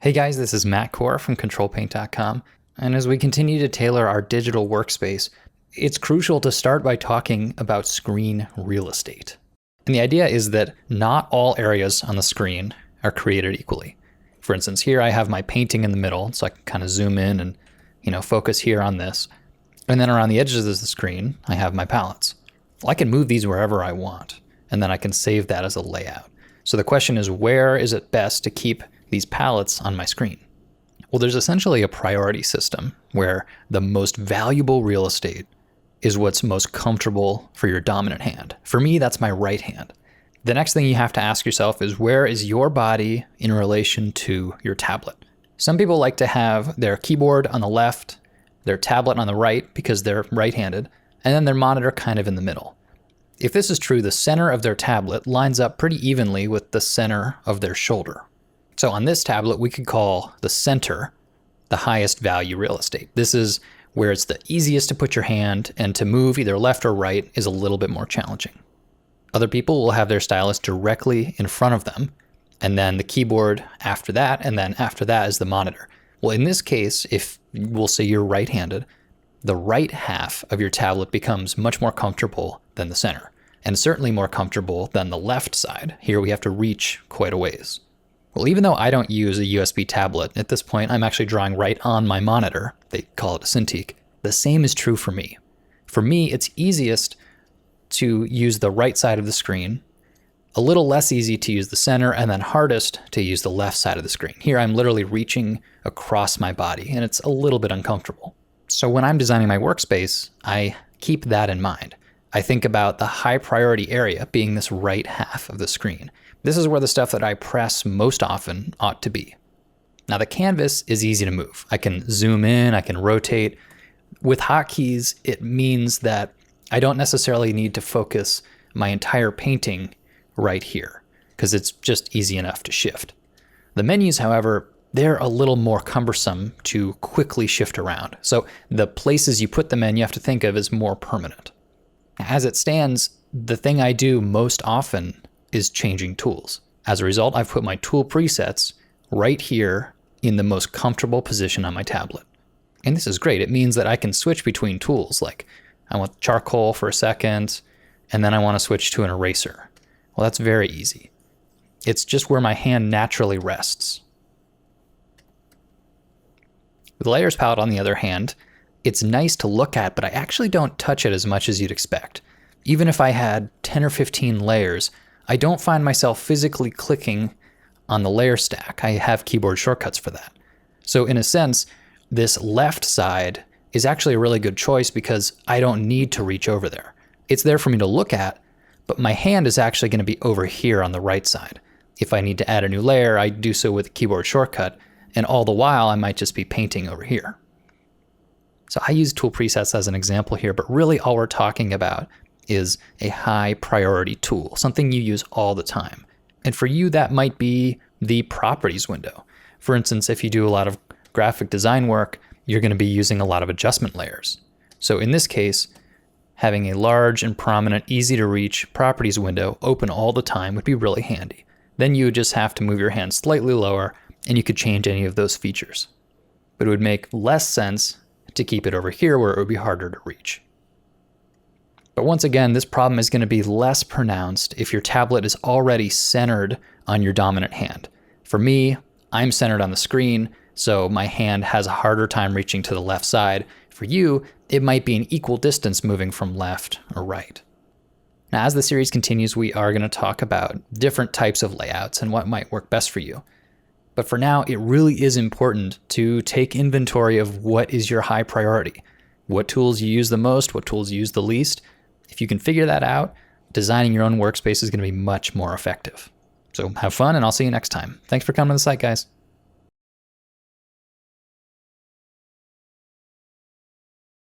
Hey guys, this is Matt Core from Ctrl+Paint.com, and as we continue to tailor our digital workspace, it's crucial to start by talking about screen real estate. And the idea is that not all areas on the screen are created equally. For instance, here I have my painting in the middle, so I can kind of zoom in and focus here on this. And then around the edges of the screen, I have my palettes. Well, I can move these wherever I want, and then I can save that as a layout. So the question is, where is it best to keep these palettes on my screen? Well, there's essentially a priority system where the most valuable real estate is what's most comfortable for your dominant hand. For me, that's my right hand. The next thing you have to ask yourself is, where is your body in relation to your tablet? Some people like to have their keyboard on the left, their tablet on the right because they're right-handed, and then their monitor kind of in the middle. If this is true, the center of their tablet lines up pretty evenly with the center of their shoulder. So on this tablet, we could call the center the highest value real estate. This is where it's the easiest to put your hand, and to move either left or right is a little bit more challenging. Other people will have their stylus directly in front of them, and then the keyboard after that, and then after that is the monitor. Well, in this case, if we'll say you're right-handed, the right half of your tablet becomes much more comfortable than the center, and certainly more comfortable than the left side. Here we have to reach quite a ways. Well, even though I don't use a USB tablet, at this point I'm actually drawing right on my monitor. They call it a Cintiq. The same is true for me. For me, it's easiest to use the right side of the screen, a little less easy to use the center, and then hardest to use the left side of the screen. Here I'm literally reaching across my body, and it's a little bit uncomfortable. So when I'm designing my workspace, I keep that in mind. I think about the high priority area being this right half of the screen. This is where the stuff that I press most often ought to be. Now the canvas is easy to move. I can zoom in, I can rotate. With hotkeys, it means that I don't necessarily need to focus my entire painting right here, because it's just easy enough to shift. The menus, however, they're a little more cumbersome to quickly shift around. So the places you put them in, you have to think of as more permanent. As it stands, the thing I do most often is changing tools. As a result, I've put my tool presets right here in the most comfortable position on my tablet. And this is great. It means that I can switch between tools, like I want charcoal for a second, and then I want to switch to an eraser. Well, that's very easy. It's just where my hand naturally rests. With the layers palette, on the other hand, it's nice to look at, but I actually don't touch it as much as you'd expect. Even if I had 10 or 15 layers, I don't find myself physically clicking on the layer stack. I have keyboard shortcuts for that. So in a sense, this left side is actually a really good choice because I don't need to reach over there. It's there for me to look at, but my hand is actually going to be over here on the right side. If I need to add a new layer, I do so with a keyboard shortcut, and all the while I might just be painting over here. So I use tool presets as an example here, but really all we're talking about is a high priority tool, something you use all the time. And for you, that might be the properties window. For instance, if you do a lot of graphic design work, you're going to be using a lot of adjustment layers. So in this case, having a large and prominent, easy to reach properties window open all the time would be really handy. Then you would just have to move your hand slightly lower and you could change any of those features. But it would make less sense to keep it over here where it would be harder to reach. But once again, this problem is going to be less pronounced if your tablet is already centered on your dominant hand. For me, I'm centered on the screen, so my hand has a harder time reaching to the left side. For you, it might be an equal distance moving from left or right. Now, as the series continues, we are going to talk about different types of layouts and what might work best for you. But for now, it really is important to take inventory of what is your high priority, what tools you use the most, what tools you use the least. If you can figure that out, designing your own workspace is going to be much more effective. So have fun, and I'll see you next time. Thanks for coming to the site, guys.